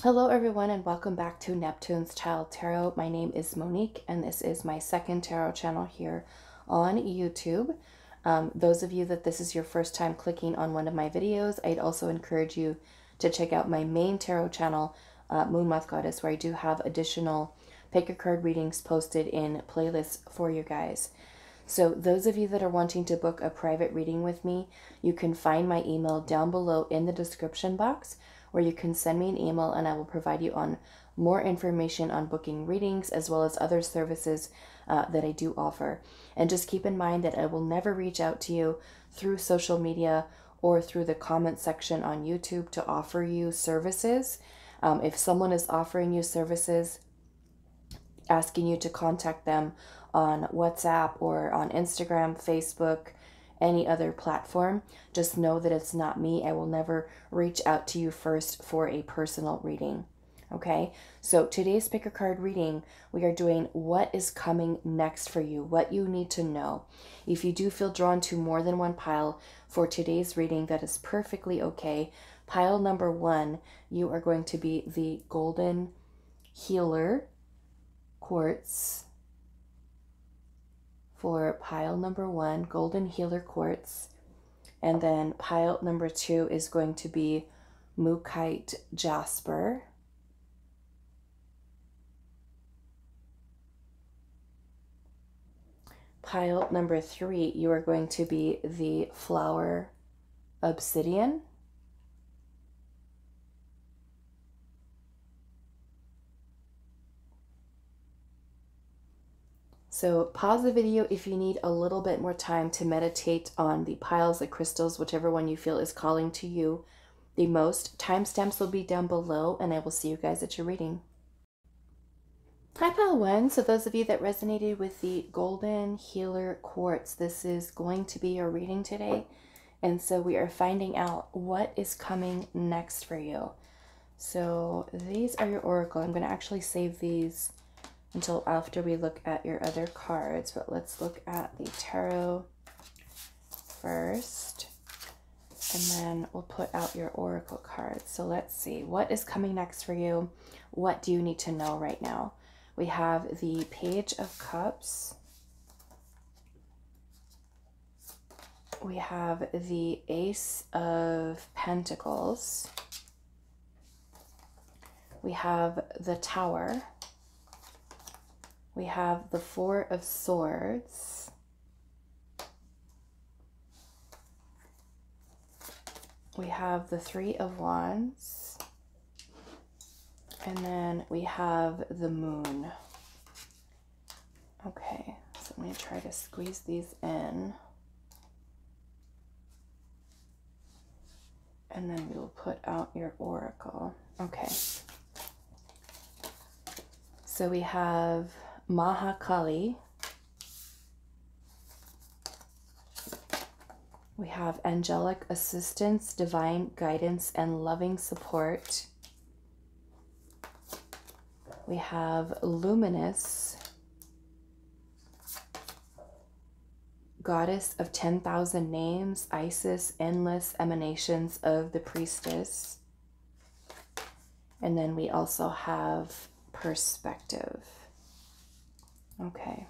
Hello everyone and welcome back to Neptune's Child Tarot. My name is Monique and this is my second tarot channel here on YouTube. Those of you that this is your first time clicking on one of my videos, I'd also encourage you to check out my main tarot channel, Moon Moth Goddess, where I do have additional pick a card readings posted in playlists for you guys. So those of you that are wanting to book a private reading with me, you can find my email down below in the description box, where you can send me an email and I will provide you on more information on booking readings as well as other services that I do offer. And just keep in mind that I will never reach out to you through social media or through the comment section on YouTube to offer you services. If someone is offering you services, asking you to contact them on WhatsApp or on Instagram, Facebook, any other platform, just know that it's not me. I will never reach out to you first for a personal reading. Okay, so today's pick a card reading, we are doing what is coming next for you, what you need to know. If you do feel drawn to more than one pile for today's reading, that is perfectly okay. Pile number 1, you are going to be the Golden Healer Quartz. For pile number 1, Golden Healer Quartz. And then pile number 2 is going to be Mookaite Jasper. Pile number 3, you are going to be the Flower Obsidian. So pause the video if you need a little bit more time to meditate on the piles, the crystals, whichever one you feel is calling to you the most. Timestamps will be down below and I will see you guys at your reading. Hi pile 1, so those of you that resonated with the Golden Healer Quartz, this is going to be your reading today. And so we are finding out what is coming next for you. So these are your oracle. I'm going to actually save these until after we look at your other cards, but let's look at the tarot first, and then we'll put out your oracle cards. So let's see, what is coming next for you? What do you need to know right now? We have the Page of Cups. We have the Ace of Pentacles. We have the Tower. We have the Four of Swords. We have the Three of Wands. And then we have the Moon. Okay, so I'm going to try to squeeze these in. And then we will put out your oracle. Okay. So we have Mahakali. We have angelic assistance, divine guidance, and loving support. We have luminous, goddess of 10,000 names, Isis, endless emanations of the priestess. And then we also have perspective. Okay.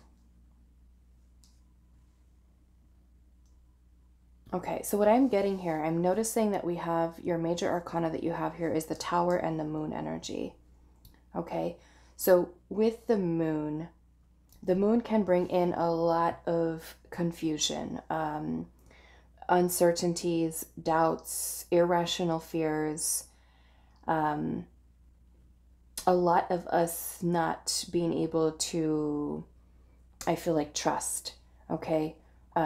Okay, so what I'm getting here, I'm noticing that we have your major arcana that you have here is the Tower and the Moon energy. Okay, so with the Moon can bring in a lot of confusion, uncertainties, doubts, irrational fears, a lot of us not being able to, I feel like, trust, okay,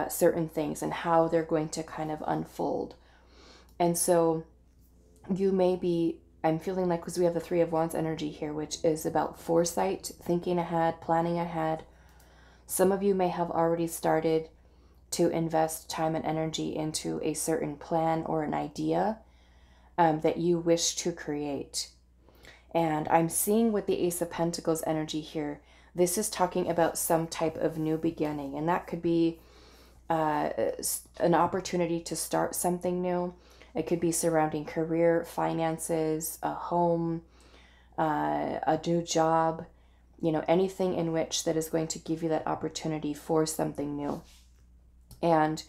certain things and how they're going to kind of unfold. And so you may be, I'm feeling like, because we have the Three of Wands energy here, which is about foresight, thinking ahead, planning ahead. Some of you may have already started to invest time and energy into a certain plan or an idea that you wish to create. And I'm seeing with the Ace of Pentacles energy here, this is talking about some type of new beginning. And that could be an opportunity to start something new. It could be surrounding career, finances, a home, a new job, you know, anything in which that is going to give you that opportunity for something new. And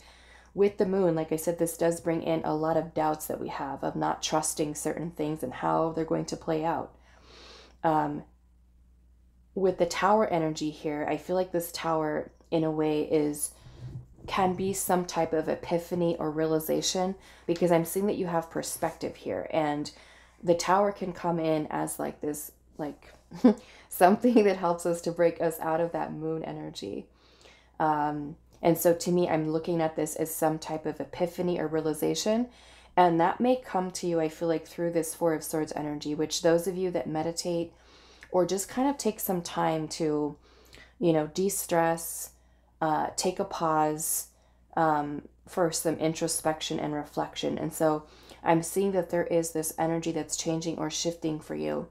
with the moon, like I said, this does bring in a lot of doubts that we have of not trusting certain things and how they're going to play out. With the tower energy here, I feel like this tower in a way can be some type of epiphany or realization, because I'm seeing that you have perspective here, and the tower can come in as like this, like something that helps us to break us out of that moon energy. And so to me, I'm looking at this as some type of epiphany or realization, and that may come to you, I feel like, through this Four of Swords energy, which those of you that meditate or just kind of take some time to, you know, de-stress, take a pause for some introspection and reflection. And so I'm seeing that there is this energy that's changing or shifting for you.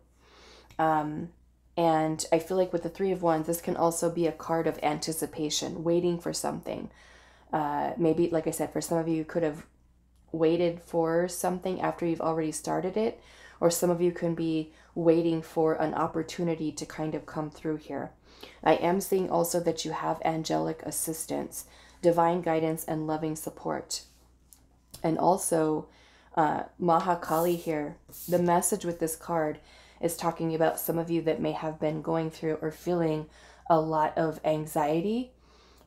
And I feel like with the Three of Wands, this can also be a card of anticipation, waiting for something. Maybe, like I said, for some of you, you could have waited for something after you've already started it, or some of you can be waiting for an opportunity to kind of come through here. I am seeing also that you have angelic assistance, divine guidance, and loving support. And also Mahakali here. The message with this card is talking about some of you that may have been going through or feeling a lot of anxiety.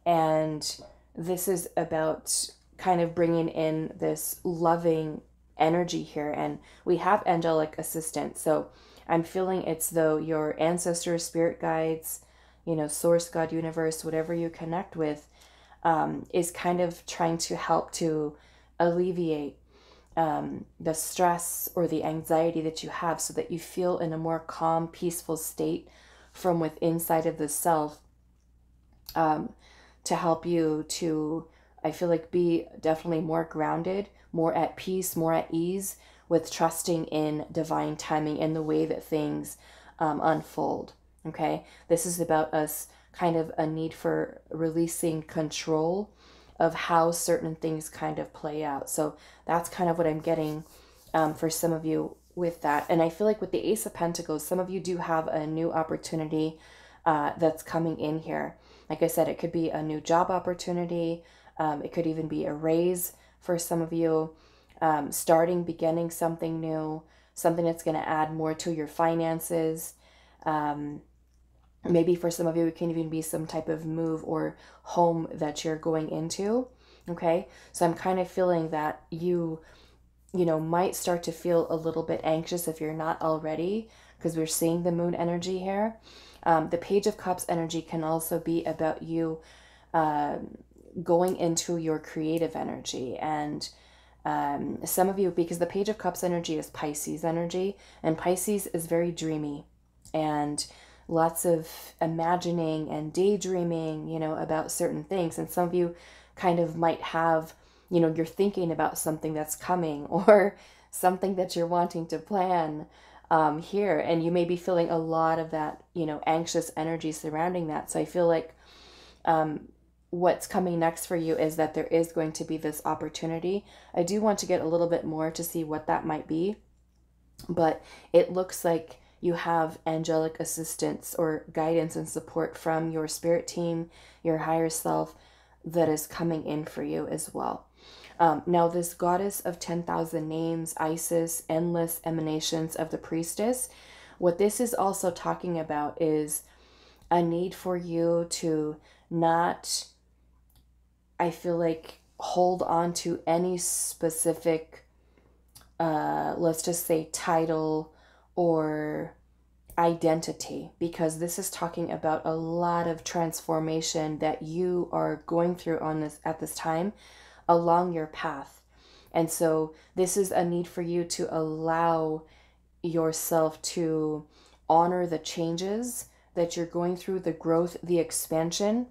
And this is about kind of bringing in this loving energy here. And we have angelic assistance. So I'm feeling it's though your ancestors, spirit guides, you know, source, God, universe, whatever you connect with, is kind of trying to help to alleviate the stress or the anxiety that you have, so that you feel in a more calm, peaceful state from within inside of the self, to help you to, I feel like, be definitely more grounded, more at peace, more at ease with trusting in divine timing in the way that things unfold. Okay, this is about us kind of a need for releasing control of how certain things kind of play out. So that's kind of what I'm getting for some of you with that. And I feel like with the Ace of Pentacles, some of you do have a new opportunity that's coming in here. Like I said, it could be a new job opportunity. It could even be a raise for some of you, beginning something new, something that's going to add more to your finances. Maybe for some of you, it can even be some type of move or home that you're going into. Okay, so I'm kind of feeling that you know, might start to feel a little bit anxious if you're not already, because we're seeing the moon energy here. The Page of Cups energy can also be about you going into your creative energy. And some of you, because the Page of Cups energy is Pisces energy, and Pisces is very dreamy and lots of imagining and daydreaming, you know, about certain things. And some of you kind of might have, you know, you're thinking about something that's coming or something that you're wanting to plan here. And you may be feeling a lot of that, you know, anxious energy surrounding that. So I feel like what's coming next for you is that there is going to be this opportunity. I do want to get a little bit more to see what that might be, but it looks like you have angelic assistance or guidance and support from your spirit team, your higher self, that is coming in for you as well. Now, this goddess of 10,000 names, Isis, endless emanations of the priestess, what this is also talking about is a need for you to not, I feel like, hold on to any specific, let's just say, title or identity, because this is talking about a lot of transformation that you are going through on this at this time along your path. And so this is a need for you to allow yourself to honor the changes that you're going through, the growth, the expansion.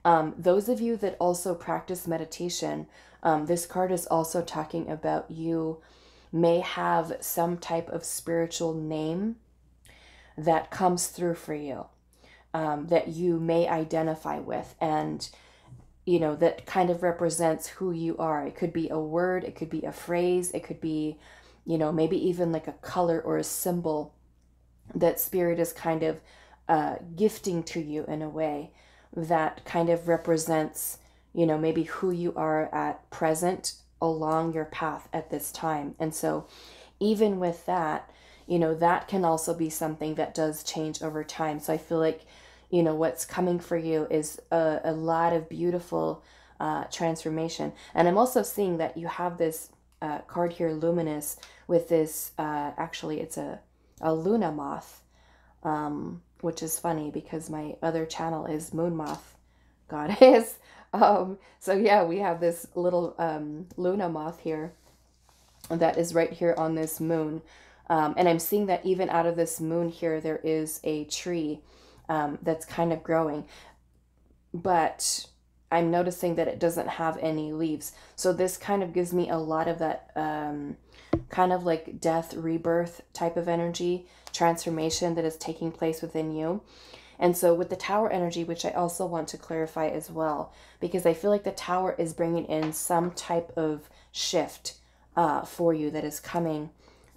Those of you that also practice meditation, this card is also talking about you may have some type of spiritual name that comes through for you, that you may identify with, and you know, that kind of represents who you are. It could be a word, it could be a phrase, it could be, you know, maybe even like a color or a symbol that Spirit is kind of gifting to you in a way that kind of represents, you know, maybe who you are at present along your path at this time. And so even with that, you know, that can also be something that does change over time. So I feel like, you know, what's coming for you is a lot of beautiful transformation. And I'm also seeing that you have this card here, Luminous, with this, actually it's a Luna moth, which is funny because my other channel is Moon Moth Goddess. So yeah, we have this little Luna moth here that is right here on this moon. And I'm seeing that even out of this moon here, there is a tree that's kind of growing. But I'm noticing that it doesn't have any leaves. So this kind of gives me a lot of that kind of like death, rebirth type of energy, transformation that is taking place within you. And so with the Tower energy, which I also want to clarify as well, because I feel like the Tower is bringing in some type of shift for you that is coming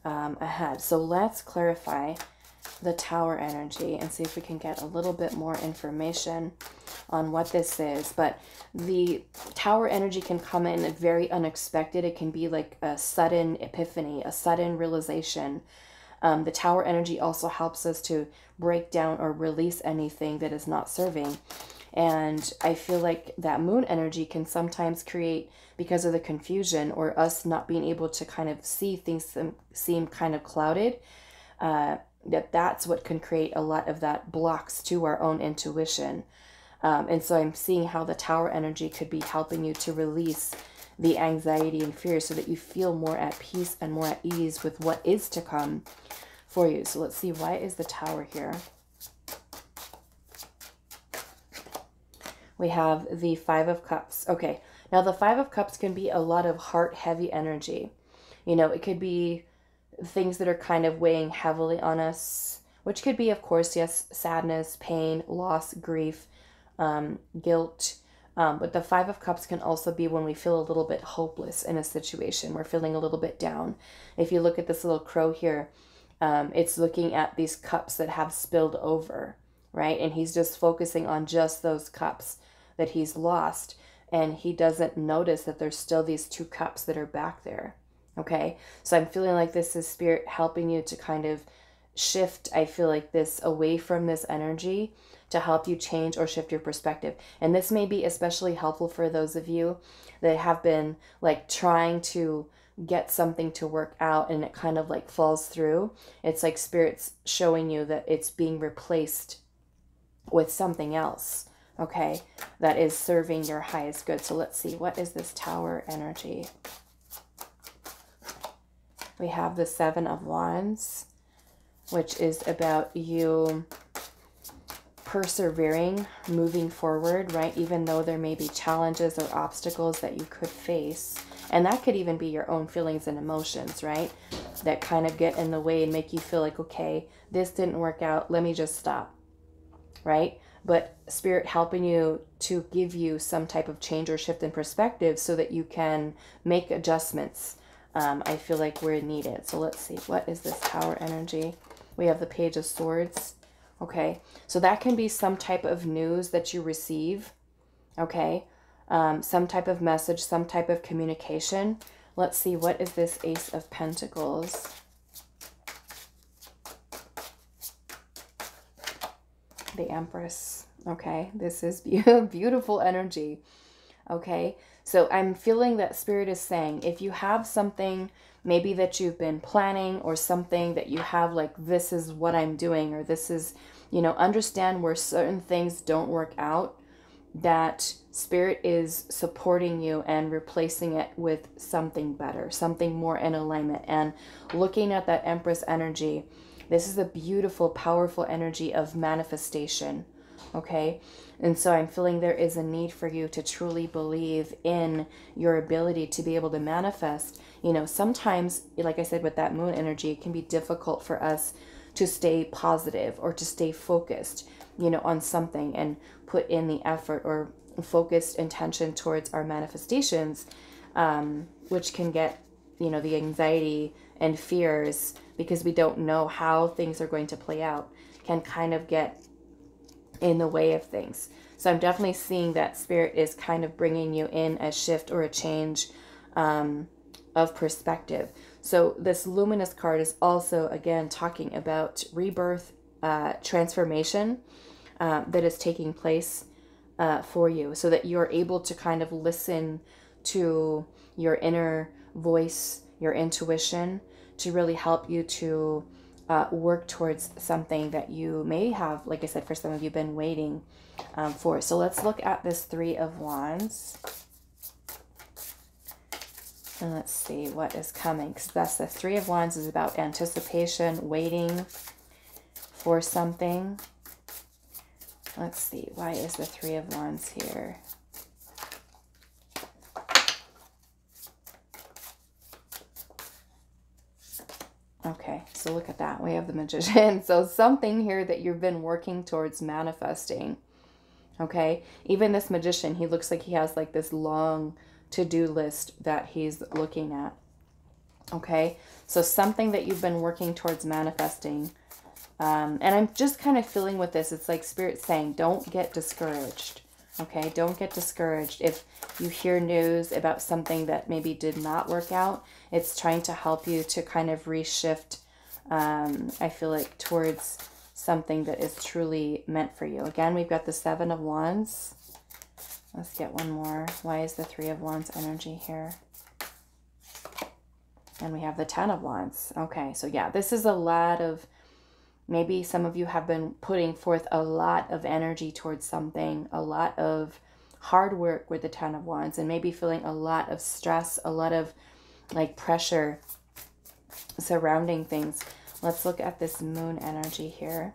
ahead. So let's clarify the Tower energy and see if we can get a little bit more information on what this is. But the Tower energy can come in very unexpected. It can be like a sudden epiphany, a sudden realization. The Tower energy also helps us to break down or release anything that is not serving. And I feel like that Moon energy can sometimes create, because of the confusion or us not being able to kind of see things seem kind of clouded, that's what can create a lot of that blocks to our own intuition. And so I'm seeing how the Tower energy could be helping you to release the anxiety and fear so that you feel more at peace and more at ease with what is to come for you. So let's see, why is the Tower here? We have the Five of Cups. Okay, now the Five of Cups can be a lot of heart-heavy energy. You know, it could be things that are kind of weighing heavily on us, which could be, of course, yes, sadness, pain, loss, grief, guilt. But the Five of Cups can also be when we feel a little bit hopeless in a situation. We're feeling a little bit down. If you look at this little crow here, it's looking at these cups that have spilled over, right? And he's just focusing on just those cups that he's lost. And he doesn't notice that there's still these two cups that are back there. Okay, so I'm feeling like this is Spirit helping you to kind of shift, I feel like, this away from this energy to help you change or shift your perspective. And this may be especially helpful for those of you that have been like trying to get something to work out and it kind of like falls through. It's like Spirit's showing you that it's being replaced with something else, okay, that is serving your highest good. So let's see, what is this Tower energy? We have the Seven of Wands, which is about you persevering, moving forward, right? Even though there may be challenges or obstacles that you could face. And that could even be your own feelings and emotions, right? That kind of get in the way and make you feel like, okay, this didn't work out, let me just stop, right? But Spirit helping you to give you some type of change or shift in perspective so that you can make adjustments. I feel like we're needed. So let's see, what is this Tower energy? We have the Page of Swords. Okay, so that can be some type of news that you receive. Okay, some type of message, some type of communication. Let's see, what is this Ace of Pentacles? The Empress. Okay, this is beautiful energy. Okay, so I'm feeling that Spirit is saying, if you have something maybe that you've been planning or something that you have like, this is what I'm doing, or this is, you know, understand where certain things don't work out, that Spirit is supporting you and replacing it with something better, something more in alignment. And looking at that Empress energy, this is a beautiful, powerful energy of manifestation. Okay, and so I'm feeling there is a need for you to truly believe in your ability to be able to manifest. You know, sometimes, like I said, with that Moon energy, it can be difficult for us to stay positive or to stay focused, you know, on something and put in the effort or focused intention towards our manifestations, which can get, you know, the anxiety and fears because we don't know how things are going to play out, can kind of get in the way of things. So I'm definitely seeing that Spirit is kind of bringing you in a shift or a change of perspective. So this luminous card is also, again, talking about rebirth, transformation that is taking place for you, so that you're able to kind of listen to your inner voice, your intuition, to really help you to work towards something that you may have, like I said, for some of you, been waiting for. So let's look at this Three of Wands. And let's see what is coming. Because that's the Three of Wands is about anticipation, waiting for something. Let's see. Why is the Three of Wands here? Okay, so look at that. We have the Magician. So something here that you've been working towards manifesting. Okay, even this Magician, he looks like he has like this long to-do list that he's looking at. Okay, so something that you've been working towards manifesting. And I'm just kind of feeling with this, it's like Spirit saying, don't get discouraged. Okay, don't get discouraged. If you hear news about something that maybe did not work out, it's trying to help you to kind of reshift, I feel like, towards something that is truly meant for you. Again, we've got the Seven of Wands. Let's get one more. Why is the Three of Wands energy here? And we have the Ten of Wands. Okay, so yeah, this is a lot of, maybe some of you have been putting forth a lot of energy towards something, a lot of hard work with the Ten of Wands, and maybe feeling a lot of stress, a lot of like pressure surrounding things. Let's look at this Moon energy here.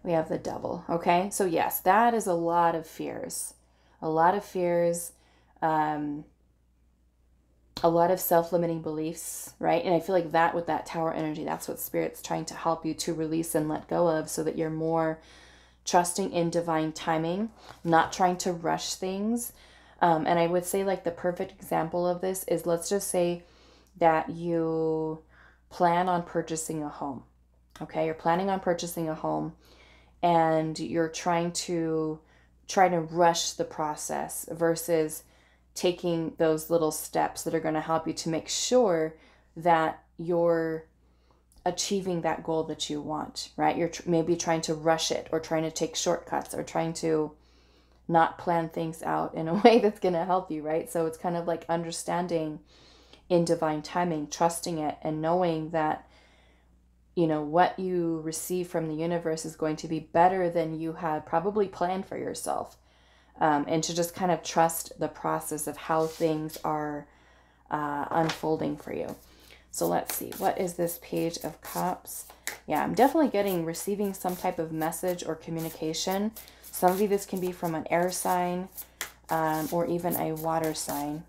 We have the Devil. Okay, so yes, that is a lot of fears. A lot of fears. A lot of self-limiting beliefs, right? And I feel like that with that Tower energy, that's what Spirit's trying to help you to release and let go of, so that you're more trusting in divine timing, not trying to rush things. And I would say like the perfect example of this is, let's just say that you plan on purchasing a home. Okay, you're planning on purchasing a home and you're trying to rush the process versus taking those little steps that are going to help you to make sure that you're achieving that goal that you want, right? You're maybe trying to rush it, or trying to take shortcuts, or trying to not plan things out in a way that's going to help you, right? So it's kind of like understanding in divine timing, trusting it, and knowing that, you know, what you receive from the universe is going to be better than you had probably planned for yourself. And to just kind of trust the process of how things are unfolding for you. So let's see, what is this Page of Cups? Yeah, I'm definitely receiving some type of message or communication. Some of you, this can be from an air sign or even a water sign.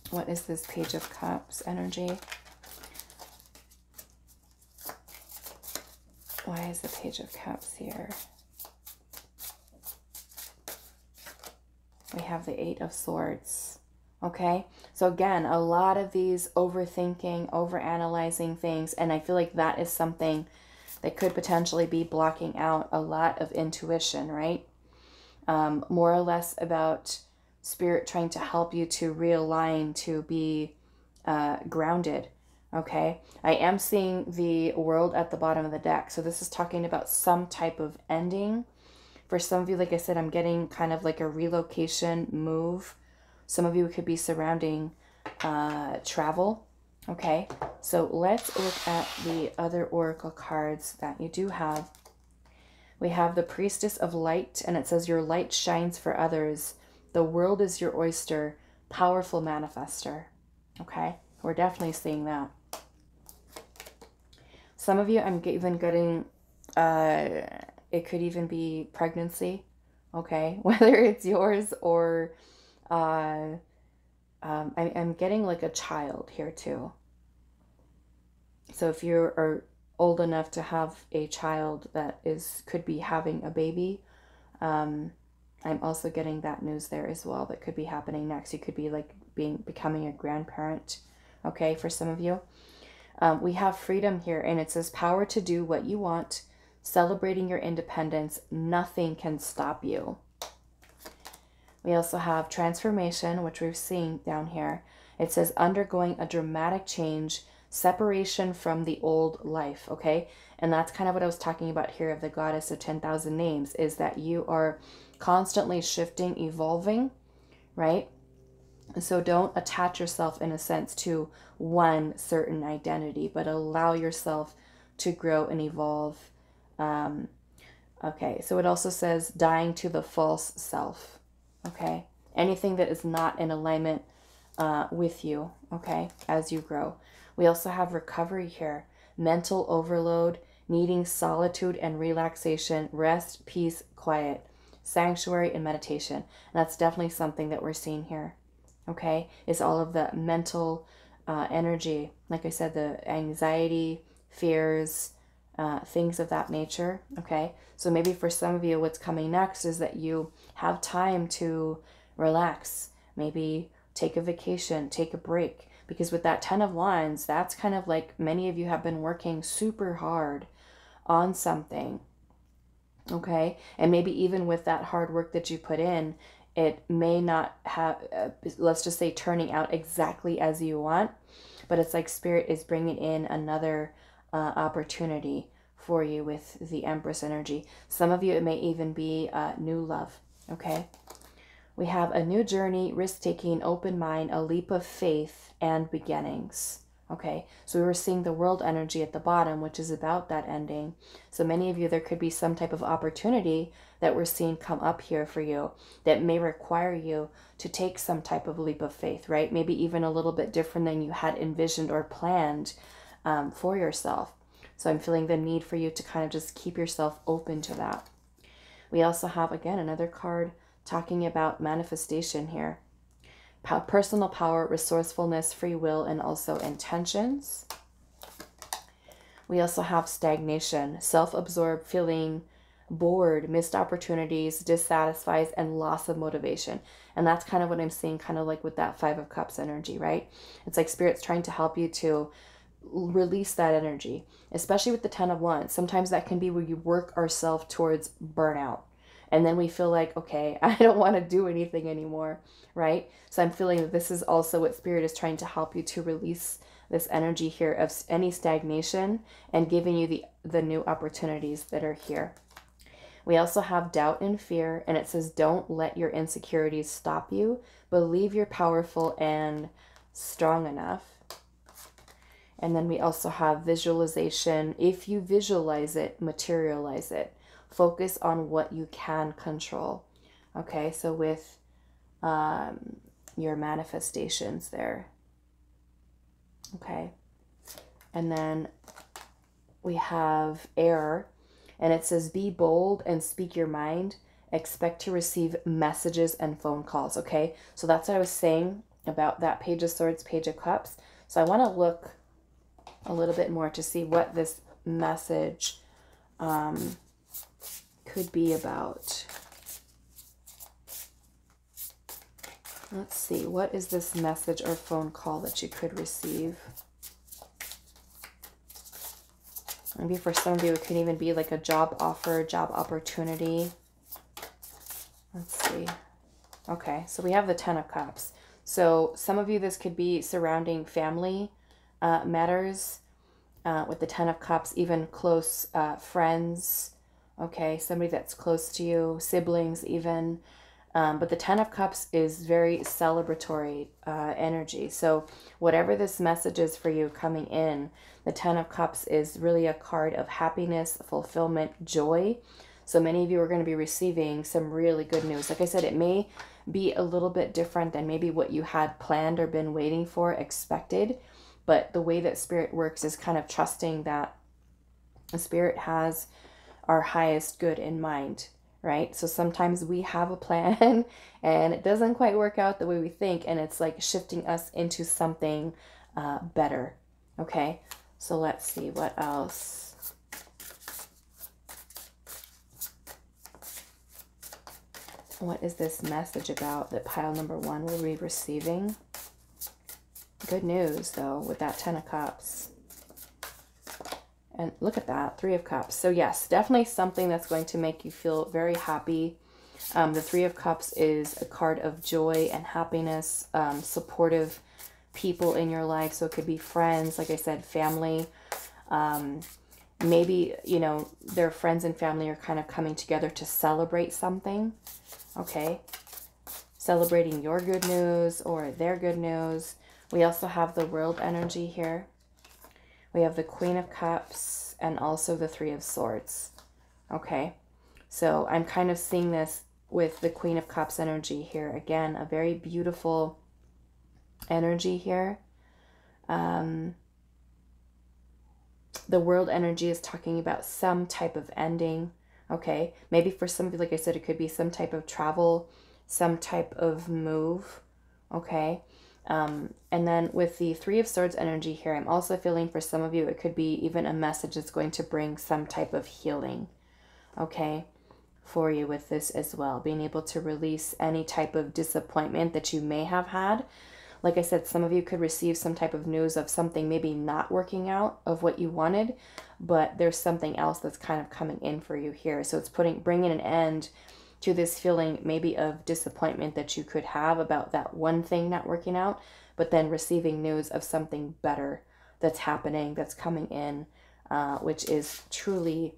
What is this Page of Cups energy? Why is the Page of Cups here? We have the Eight of Swords. Okay, so again, a lot of these overthinking, overanalyzing things, and I feel like that is something that could potentially be blocking out a lot of intuition, right? More or less about Spirit trying to help you to realign, to be grounded. Okay, I am seeing the World at the bottom of the deck, so this is talking about some type of ending. For some of you, like I said, I'm getting kind of like a relocation move. Some of you could be surrounding travel. Okay, so let's look at the other oracle cards that you do have. We have the Priestess of Light, and it says, your light shines for others. The world is your oyster. Powerful manifester. Okay, we're definitely seeing that. Some of you, I'm even getting... it could even be pregnancy, okay? Whether it's yours or I'm getting like a child here too. So if you are old enough to have a child that could be having a baby, I'm also getting that news there as well. That could be happening next. You could be like becoming a grandparent okay, for some of you. We have freedom here, and it says power to do what you want, celebrating your independence. Nothing can stop you. We also have transformation, which we've seen down here. It says undergoing a dramatic change, separation from the old life, okay? And that's kind of what I was talking about here of the goddess of 10,000 names, is that you are constantly shifting, evolving, right? So don't attach yourself in a sense to one certain identity, but allow yourself to grow and evolve. Okay, so it also says dying to the false self, okay? Anything that is not in alignment with you, okay, as you grow. We also have recovery here, mental overload, needing solitude and relaxation, rest, peace, quiet, sanctuary, and meditation. And that's definitely something that we're seeing here, okay, is all of the mental energy. Like I said, the anxiety, fears, things of that nature, okay? So maybe for some of you, what's coming next is that you have time to relax, maybe take a vacation, take a break, because with that 10 of Wands, that's kind of like many of you have been working super hard on something, okay? And maybe even with that hard work that you put in, it may not have, let's just say, turning out exactly as you want, but it's like Spirit is bringing in another opportunity for you with the Empress energy. Some of you, it may even be new love, okay? We have a new journey, risk-taking, open mind, a leap of faith, and beginnings. Okay, so we were seeing the world energy at the bottom, which is about that ending. So many of you, there could be some type of opportunity that we're seeing come up here for you that may require you to take some type of leap of faith, right? Maybe even a little bit different than you had envisioned or planned for yourself. So I'm feeling the need for you to kind of just keep yourself open to that. We also have, again, another card talking about manifestation here. Personal power, resourcefulness, free will, and also intentions. We also have stagnation, self-absorbed, feeling bored, missed opportunities, dissatisfied, and loss of motivation. And that's kind of what I'm seeing, kind of like with that 5 of Cups energy, right? It's like Spirit's trying to help you to release that energy, especially with the 10 of Wands. Sometimes that can be where you work ourselves towards burnout. And then we feel like, okay, I don't want to do anything anymore, right? So I'm feeling that this is also what Spirit is trying to help you to release this energy here of any stagnation and giving you the new opportunities that are here. We also have doubt and fear, and it says, don't let your insecurities stop you. Believe you're powerful and strong enough. And then we also have visualization. If you visualize it, materialize it. Focus on what you can control. Okay, so with your manifestations there. Okay, and then we have air, and it says, be bold and speak your mind. Expect to receive messages and phone calls. Okay, so that's what I was saying about that Page of Swords, Page of Cups. So I want to look a little bit more to see what this message could be about. Let's see, what is this message or phone call that you could receive? Maybe for some of you, it could even be like a job offer, job opportunity. Let's see. Okay, so we have the 10 of Cups. So some of you, this could be surrounding family matters with the 10 of Cups, even close friends. Okay, somebody that's close to you, siblings even. But the 10 of Cups is very celebratory energy. So whatever this message is for you coming in, the 10 of Cups is really a card of happiness, fulfillment, joy. So many of you are going to be receiving some really good news. Like I said, it may be a little bit different than maybe what you had planned or been waiting for, expected. But the way that Spirit works is kind of trusting that the Spirit has our highest good in mind, right? So sometimes we have a plan and it doesn't quite work out the way we think, and it's like shifting us into something better. Okay, so let's see what else. What is this message about that pile number 1 will be receiving? Good news, though, with that 10 of Cups. And look at that, 3 of Cups. So yes, definitely something that's going to make you feel very happy. The 3 of Cups is a card of joy and happiness, supportive people in your life. So it could be friends, like I said, family. Maybe, you know, their friends and family are kind of coming together to celebrate something. Okay. Celebrating your good news or their good news. We also have the World energy here. We have the Queen of Cups and also the 3 of Swords. Okay. So I'm kind of seeing this with the Queen of Cups energy here. Again, a very beautiful energy here. The World energy is talking about some type of ending. Okay. Maybe for some of you, like I said, it could be some type of travel, some type of move. Okay. And then with the 3 of Swords energy here, I'm also feeling for some of you, it could be even a message that's going to bring some type of healing. Okay. For you with this as well. Being able to release any type of disappointment that you may have had. Like I said, some of you could receive some type of news of something maybe not working out of what you wanted, but there's something else that's kind of coming in for you here. So it's bringing an end to this feeling maybe of disappointment that you could have about that one thing not working out, but then receiving news of something better that's happening, that's coming in, which is truly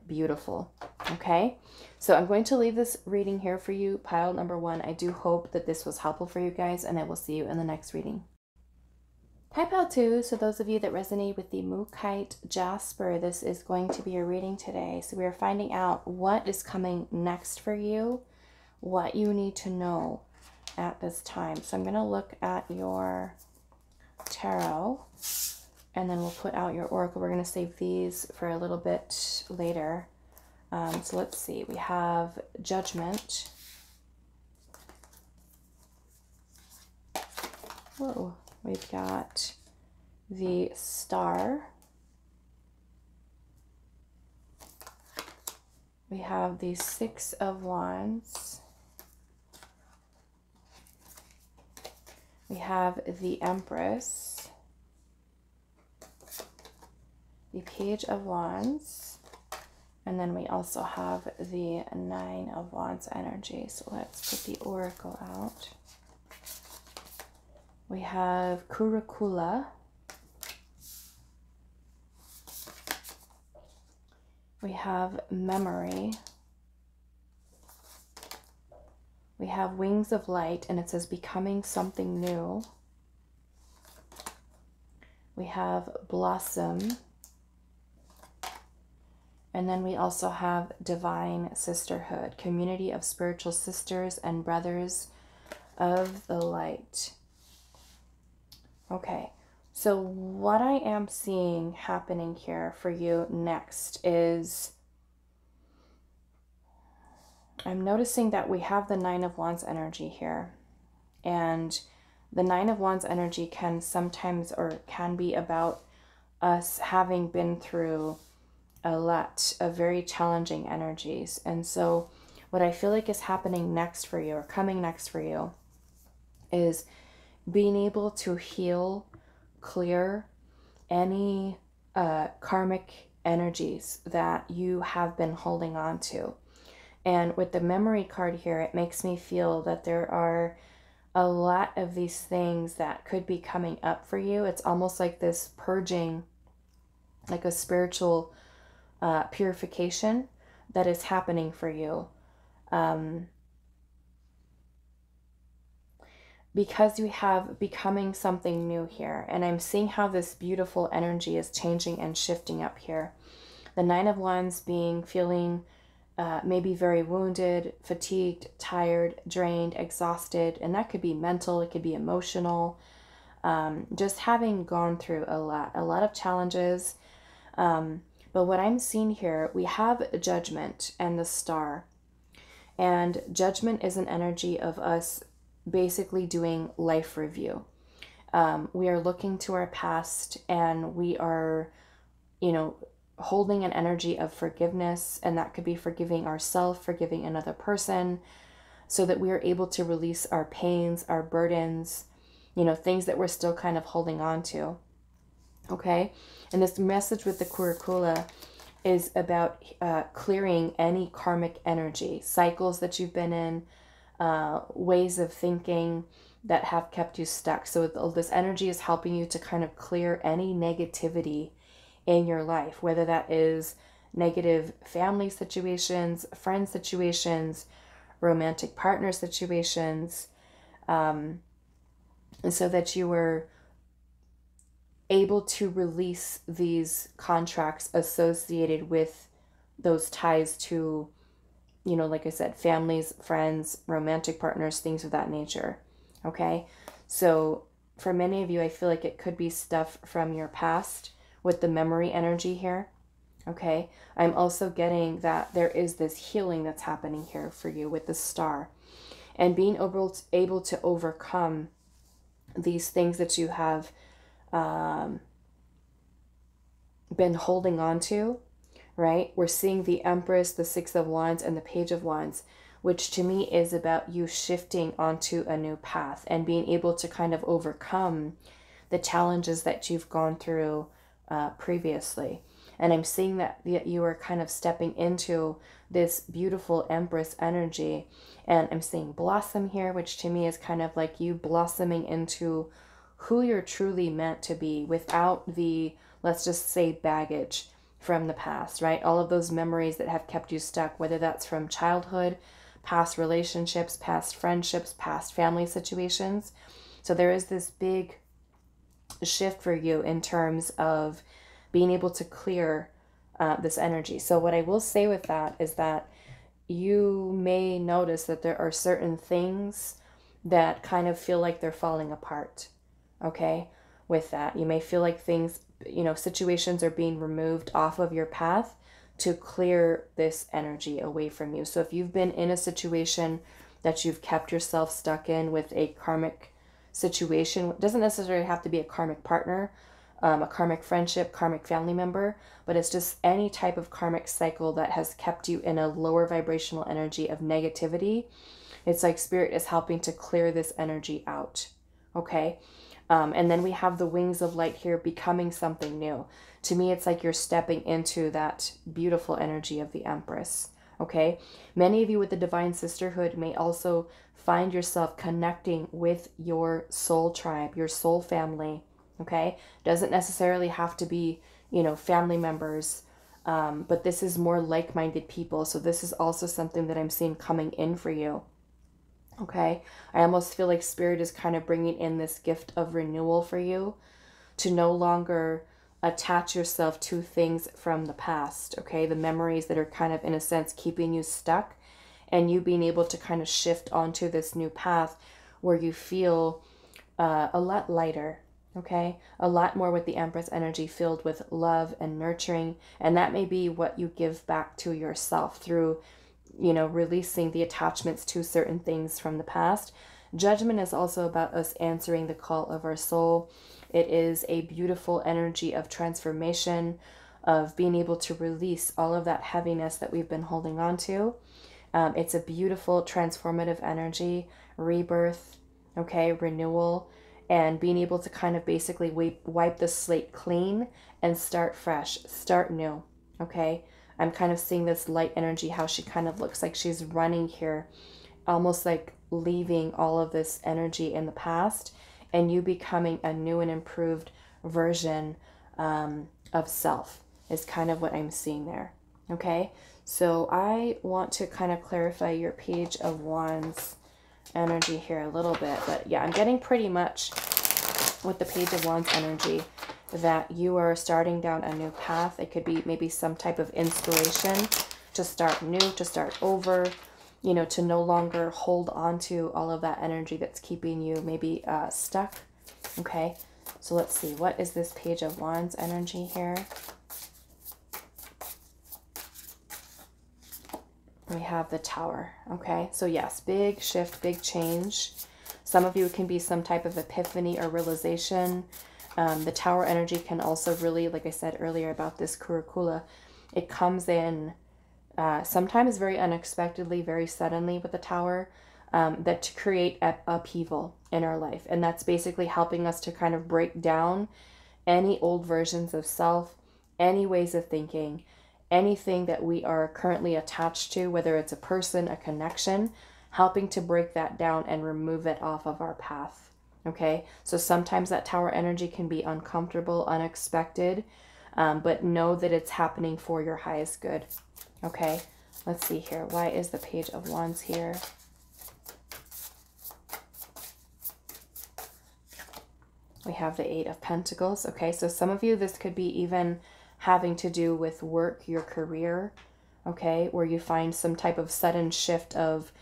beautiful. Okay, so I'm going to leave this reading here for you, pile number 1. I do hope that this was helpful for you guys, and I will see you in the next reading. Hi, pile 2. So those of you that resonate with the Mookaite Jasper, this is going to be your reading today. So we are finding out what is coming next for you, what you need to know at this time. So I'm going to look at your tarot, and then we'll put out your oracle. We're going to save these for a little bit later. So let's see. We have Judgment. Whoa. We've got the Star. We have the 6 of Wands. We have the Empress. The Page of Wands. And then we also have the 9 of Wands energy. So let's put the oracle out. We have Curricula. We have Memory. We have Wings of Light, and it says Becoming Something New. We have Blossom. And then we also have Divine Sisterhood, community of spiritual sisters and brothers of the light. Okay, so what I am seeing happening here for you next is I'm noticing that we have the 9 of Wands energy here. And the 9 of Wands energy can sometimes, or can be about us having been through a lot of very challenging energies. And so what I feel like is happening next for you, or coming next for you, is being able to heal, clear any karmic energies that you have been holding on to. And with the Memory card here, it makes me feel that there are a lot of these things that could be coming up for you. It's almost like this purging, like a spiritual purification that is happening for you. Because you have Becoming Something New here. And I'm seeing how this beautiful energy is changing and shifting up here. The 9 of Wands feeling maybe very wounded, fatigued, tired, drained, exhausted. And that could be mental, it could be emotional. Just having gone through a lot of challenges. But what I'm seeing here, we have Judgment and the Star. And Judgment is an energy of us basically doing life review. We are looking to our past, and we are, holding an energy of forgiveness, and that could be forgiving ourselves, forgiving another person, so that we are able to release our pains, our burdens, you know, things that we're still kind of holding on to. Okay. And this message with the curricula is about clearing any karmic energy, cycles that you've been in, ways of thinking that have kept you stuck. So this energy is helping you to kind of clear any negativity in your life, whether that is negative family situations, friend situations, romantic partner situations, and so that you were able to release these contracts associated with those ties to, you know, like I said, families, friends, romantic partners, things of that nature. Okay. So for many of you, I feel like it could be stuff from your past with the memory energy here. Okay. I'm also getting that there is this healing that's happening here for you with the star, and being able to overcome these things that you have been holding on to, right? We're seeing the Empress, the Six of Wands, and the Page of Wands, which to me is about you shifting onto a new path and being able to kind of overcome the challenges that you've gone through previously. And I'm seeing that you are kind of stepping into this beautiful Empress energy. And I'm seeing blossom here, which to me is kind of like you blossoming into who you're truly meant to be without the, let's just say, baggage from the past, right? All of those memories that have kept you stuck, whether that's from childhood, past relationships, past friendships, past family situations. So there is this big shift for you in terms of being able to clear this energy. So what I will say with that is that you may notice that there are certain things that kind of feel like they're falling apart. Okay, with that, you may feel like things, you know, situations are being removed off of your path to clear this energy away from you. So if you've been in a situation that you've kept yourself stuck in with a karmic situation, it doesn't necessarily have to be a karmic partner, a karmic friendship, karmic family member, but it's just any type of karmic cycle that has kept you in a lower vibrational energy of negativity. It's like Spirit is helping to clear this energy out. Okay. And then we have the wings of light here, becoming something new. To me, it's like you're stepping into that beautiful energy of the Empress. Okay. Many of you with the Divine Sisterhood may also find yourself connecting with your soul tribe, your soul family. Okay. Doesn't necessarily have to be, you know, family members, but this is more like-minded people. So this is also something that I'm seeing coming in for you. Okay, I almost feel like Spirit is kind of bringing in this gift of renewal for you, to no longer attach yourself to things from the past. Okay, the memories that are kind of, in a sense, keeping you stuck, and you being able to kind of shift onto this new path where you feel a lot lighter. Okay, a lot more with the Empress energy, filled with love and nurturing, and that may be what you give back to yourself through, you know, releasing the attachments to certain things from the past. Judgment is also about us answering the call of our soul. It is a beautiful energy of transformation, of being able to release all of that heaviness that we've been holding on to. It's a beautiful transformative energy, rebirth, okay, renewal, and being able to kind of basically wipe the slate clean and start fresh, start new, okay? I'm kind of seeing this light energy, how she kind of looks like she's running here, almost like leaving all of this energy in the past, and you becoming a new and improved version of self is kind of what I'm seeing there. Okay, so I want to kind of clarify your Page of Wands energy here a little bit, but yeah, I'm getting pretty much with the Page of Wands energy that you are starting down a new path. It could be maybe some type of inspiration to start new, to start over, you know, to no longer hold on to all of that energy that's keeping you maybe stuck. Okay, so let's see. What is this Page of Wands energy here? We have the Tower. Okay, so yes, big shift, big change. Some of you, it can be some type of epiphany or realization. The Tower energy can also really, like I said earlier about this curricula, it comes in sometimes very unexpectedly, very suddenly with the Tower. that to create upheaval in our life. And that's basically helping us to kind of break down any old versions of self, any ways of thinking, anything that we are currently attached to, whether it's a person, a connection, helping to break that down and remove it off of our path. Okay, so sometimes that tower energy can be uncomfortable, unexpected, but know that it's happening for your highest good. Okay, let's see here. Why is the Page of Wands here? We have the Eight of Pentacles. Okay, so some of you, this could be even having to do with work, your career, okay, where you find some type of sudden shift of,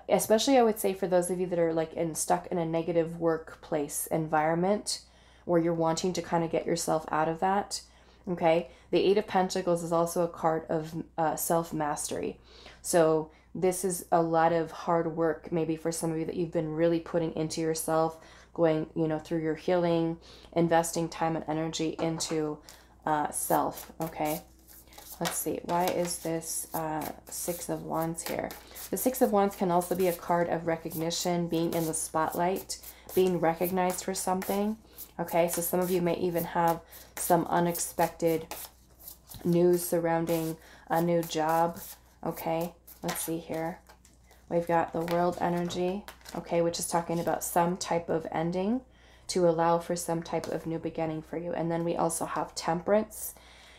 especially I would say for those of you that are like stuck in a negative workplace environment where you're wanting to kind of get yourself out of that. Okay, the Eight of Pentacles is also a card of self-mastery. So this is a lot of hard work, maybe for some of you that you've been really putting into yourself, going, you know, through your healing, investing time and energy into self. Okay, let's see. Why is this Six of Wands here? The Six of Wands can also be a card of recognition, being in the spotlight, being recognized for something. Okay, so some of you may even have some unexpected news surrounding a new job. Okay, let's see here. We've got the World energy, okay, which is talking about some type of ending to allow for some type of new beginning for you. And then we also have Temperance.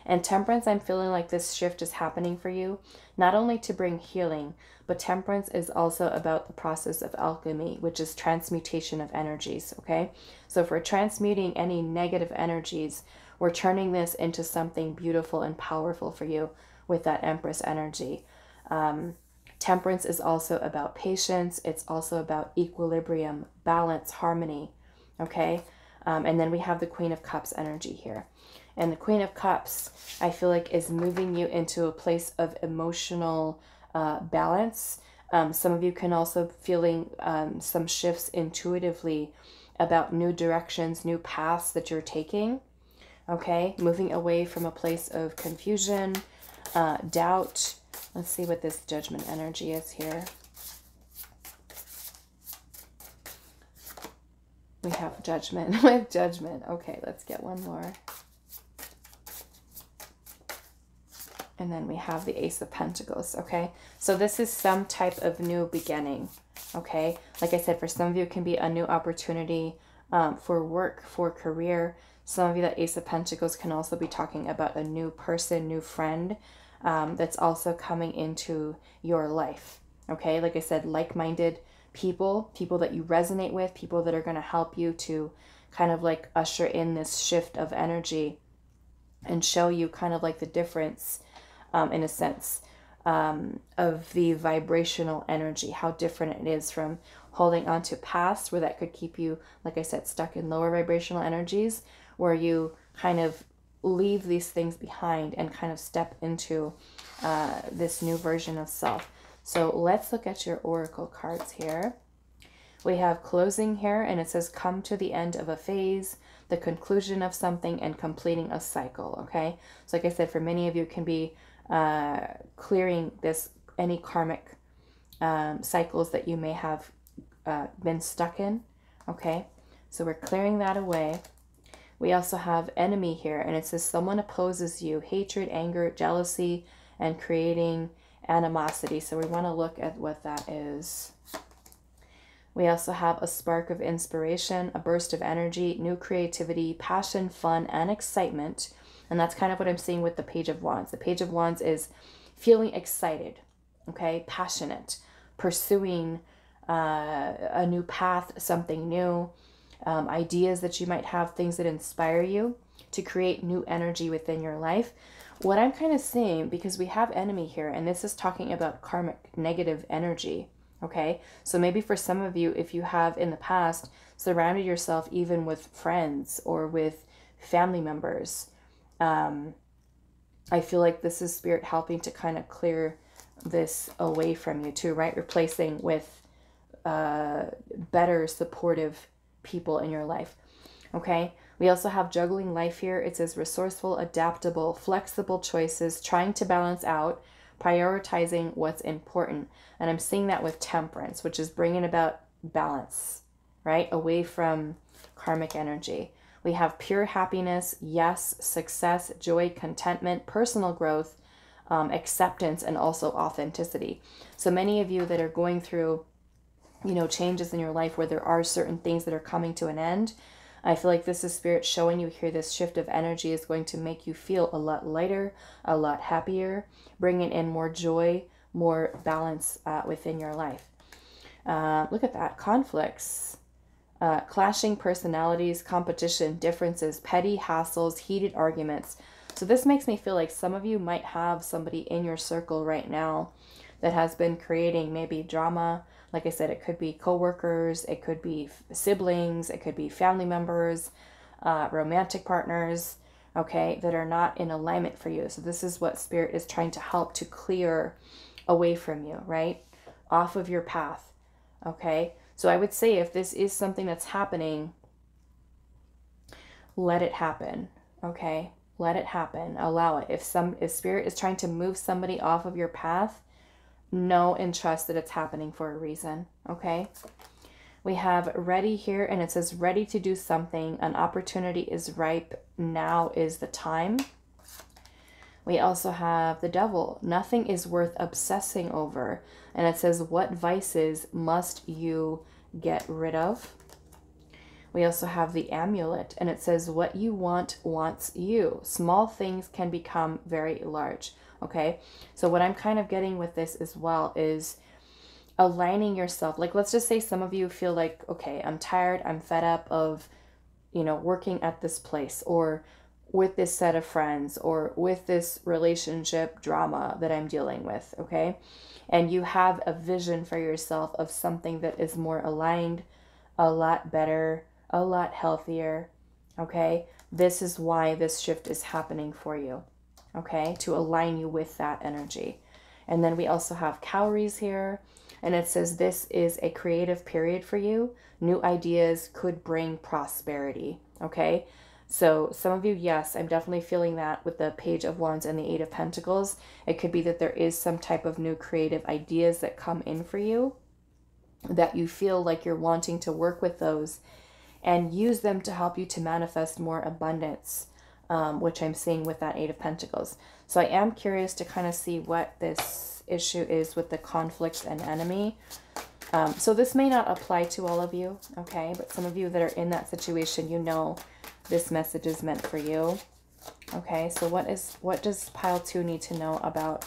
And Temperance, I'm feeling like this shift is happening for you, not only to bring healing, but Temperance is also about the process of alchemy, which is transmutation of energies, okay? So if we're transmuting any negative energies, we're turning this into something beautiful and powerful for you with that Empress energy. Temperance is also about patience. It's also about equilibrium, balance, harmony, okay? And then we have the Queen of Cups energy here. And the Queen of Cups, I feel like, is moving you into a place of emotional balance. Some of you can also feeling some shifts intuitively about new directions, new paths that you're taking, okay? Moving away from a place of confusion, doubt. Let's see what this Judgment energy is here. We have Judgment with Judgment. Okay, let's get one more. And then we have the Ace of Pentacles, okay? So this is some type of new beginning, okay? Like I said, for some of you, it can be a new opportunity for work, for career. Some of you, that Ace of Pentacles can also be talking about a new person, new friend that's also coming into your life, okay? Like I said, like-minded people, people that you resonate with, people that are going to help you to kind of like usher in this shift of energy and show you kind of like the difference in a sense, of the vibrational energy, how different it is from holding on to past, where that could keep you, like I said, stuck in lower vibrational energies, where you kind of leave these things behind and kind of step into this new version of self. So let's look at your oracle cards here. We have closing here, and it says come to the end of a phase, the conclusion of something, and completing a cycle, okay? So like I said, for many of you, it can be clearing this, any karmic cycles that you may have been stuck in, okay? So we're clearing that away. We also have enemy here, and it says someone opposes you, hatred, anger, jealousy, and creating animosity. So we want to look at what that is. We also have a spark of inspiration, a burst of energy, new creativity, passion, fun, and excitement. And that's kind of what I'm seeing with the Page of Wands. The Page of Wands is feeling excited, okay, passionate, pursuing a new path, something new, ideas that you might have, things that inspire you to create new energy within your life. What I'm kind of seeing, because we have enemy here, and this is talking about karmic negative energy, okay? So maybe for some of you, if you have in the past surrounded yourself even with friends or with family members, I feel like this is Spirit helping to kind of clear this away from you too, right? Replacing with better supportive people in your life, okay? We also have juggling life here. It says resourceful, adaptable, flexible choices, trying to balance out, prioritizing what's important. And I'm seeing that with temperance, which is bringing about balance, right? Away from karmic energy. We have pure happiness, yes, success, joy, contentment, personal growth, acceptance, and also authenticity. So many of you that are going through, you know, changes in your life where there are certain things that are coming to an end, I feel like this is Spirit showing you here this shift of energy is going to make you feel a lot lighter, a lot happier, bringing in more joy, more balance within your life. Look at that. Conflicts, clashing personalities, competition, differences, petty hassles, heated arguments. So this makes me feel like some of you might have somebody in your circle right now that has been creating maybe drama. Like I said, it could be coworkers, it could be siblings, it could be family members, romantic partners, okay, that are not in alignment for you. So this is what Spirit is trying to help to clear away from you, right? Off of your path, okay? So I would say if this is something that's happening, let it happen, okay? Let it happen. Allow it. If Spirit is trying to move somebody off of your path, know and trust that it's happening for a reason, okay? We have ready here, and it says ready to do something. An opportunity is ripe. Now is the time. We also have the devil. Nothing is worth obsessing over. And it says, what vices must you get rid of? We also have the amulet, and it says, what you want wants you. Small things can become very large. Okay, so what I'm kind of getting with this as well is aligning yourself. Like, let's just say some of you feel like, okay, I'm tired, I'm fed up of, you know, working at this place or with this set of friends or with this relationship drama that I'm dealing with, okay? And you have a vision for yourself of something that is more aligned, a lot better, a lot healthier, okay? This is why this shift is happening for you. Okay, to align you with that energy. And then we also have cowries here, and it says this is a creative period for you. New ideas could bring prosperity. Okay, so some of you, yes, I'm definitely feeling that with the Page of Wands and the Eight of Pentacles. It could be that there is some type of new creative ideas that come in for you, that you feel like you're wanting to work with those and use them to help you to manifest more abundance. Which I'm seeing with that Eight of Pentacles. So I am curious to kind of see what this issue is with the conflict and enemy. So this may not apply to all of you, okay? But some of you that are in that situation, you know this message is meant for you. Okay, so what does pile 2 need to know about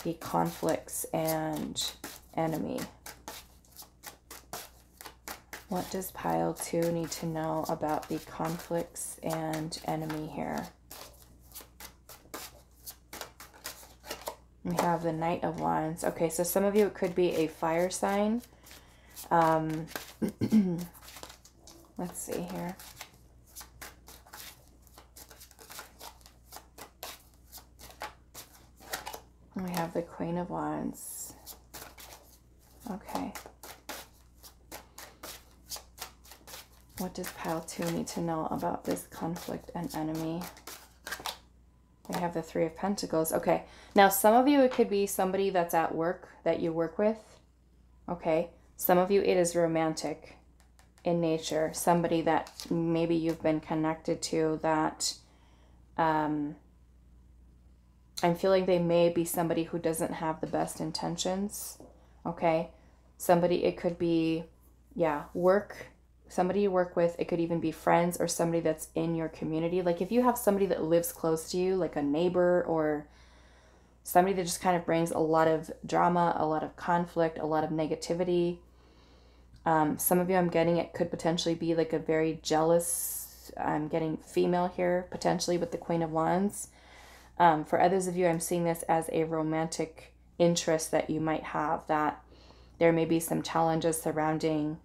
the conflicts and enemy? What does pile 2 need to know about the conflicts and enemy here? We have the Knight of Wands. Okay, so some of you, it could be a fire sign. Let's see here. We have the Queen of Wands. Okay. What does pile 2 need to know about this conflict and enemy? We have the Three of Pentacles. Okay. Now, some of you, it could be somebody that's at work that you work with. Okay. Some of you, it is romantic in nature. Somebody that maybe you've been connected to that I'm feeling they may be somebody who doesn't have the best intentions. Okay. Somebody, it could be, yeah, work. Somebody you work with, it could even be friends or somebody that's in your community. Like if you have somebody that lives close to you, like a neighbor or somebody that just kind of brings a lot of drama, a lot of conflict, a lot of negativity. Some of you, I'm getting, it could potentially be like a very jealous, I'm getting female here, potentially with the Queen of Wands. For others of you, I'm seeing this as a romantic interest that you might have, that there may be some challenges surrounding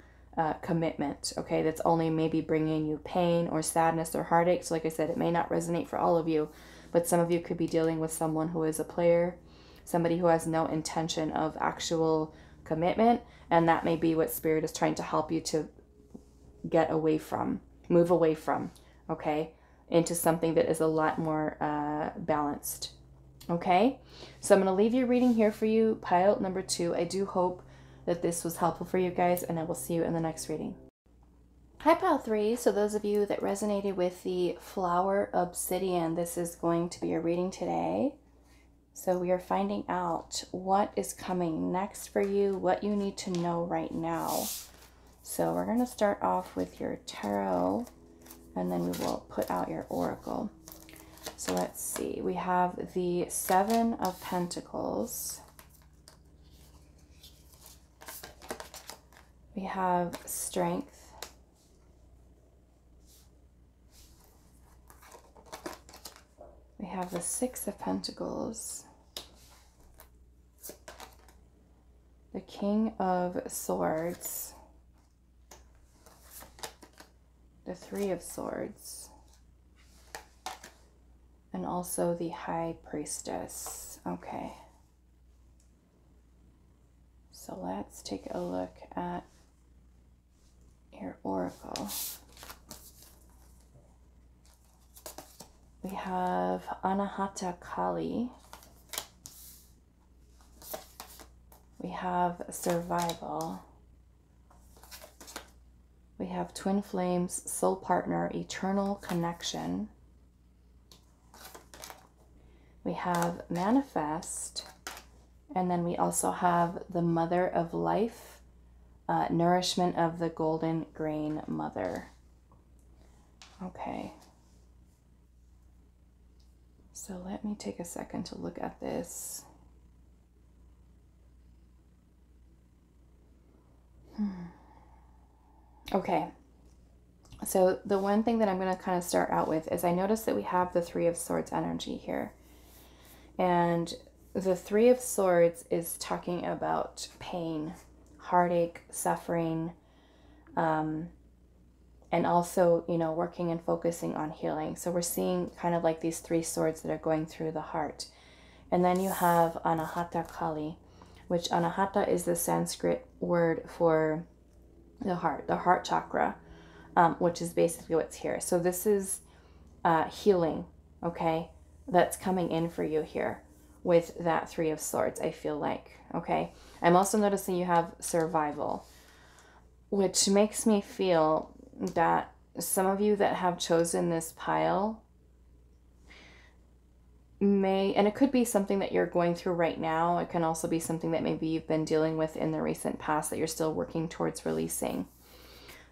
commitment, okay, that's only maybe bringing you pain or sadness or heartache. So like I said, it may not resonate for all of you, but some of you could be dealing with someone who is a player, somebody who has no intention of actual commitment, and that may be what Spirit is trying to help you to get away from, move away from, okay, into something that is a lot more balanced, Okay, so I'm going to leave your reading here for you, pile number 2. I do hope that this was helpful for you guys, and I will see you in the next reading. Hi, pile 3. So those of you that resonated with the flower obsidian, this is going to be your reading today. So we are finding out what is coming next for you, what you need to know right now. So we're going to start off with your tarot, and then we will put out your oracle. So let's see. We have the 7 of Pentacles. We have strength. We have the 6 of Pentacles. The King of Swords. The 3 of Swords. And also the High Priestess. Okay. So let's take a look at your oracle. We have Anahata Kali. We have survival. We have twin flames, soul partner, eternal connection. We have manifest. And then we also have the mother of life, nourishment of the golden grain mother. Okay. So let me take a second to look at this. Okay. So the one thing that I'm going to kind of start out with is I noticed that we have the 3 of Swords energy here. And the 3 of Swords is talking about pain, heartache, suffering, and also, you know, working and focusing on healing. So we're seeing kind of like these 3 swords that are going through the heart. And then you have Anahata Kali, which Anahata is the Sanskrit word for the heart chakra, which is basically what's here. So this is healing, okay, that's coming in for you here with that 3 of Swords, I feel like, okay? I'm also noticing you have survival, which makes me feel that some of you that have chosen this pile may, and it could be something that you're going through right now. It can also be something that maybe you've been dealing with in the recent past that you're still working towards releasing.